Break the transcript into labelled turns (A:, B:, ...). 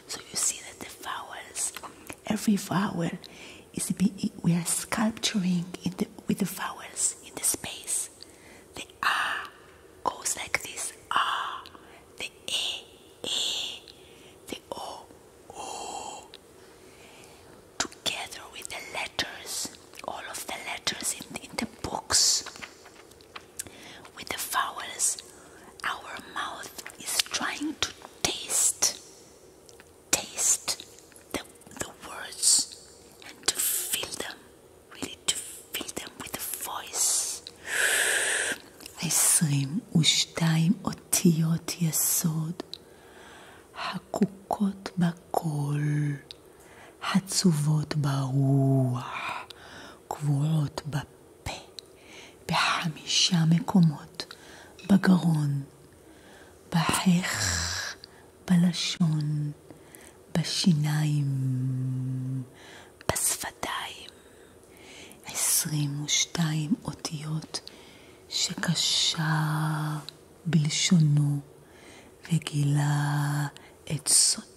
A: So you see that the vowels, every vowel is we are sculpturing with the vowels in the space. The A goes like this, A. The E, the O, O. Together with the letters, all of the letters in the books, with the vowels, our mouth is trying to taste the words and to feel them, really to feel them with the voice. 22 אותיות יסוד, חקוקות בקול, חצובות ברוח, קבועות בפה, ב5 מקומות, בגרון, בחך, בלשון, בשיניים, בשפתיים. 22 אותיות שקשה בלשונו וגילה את סוד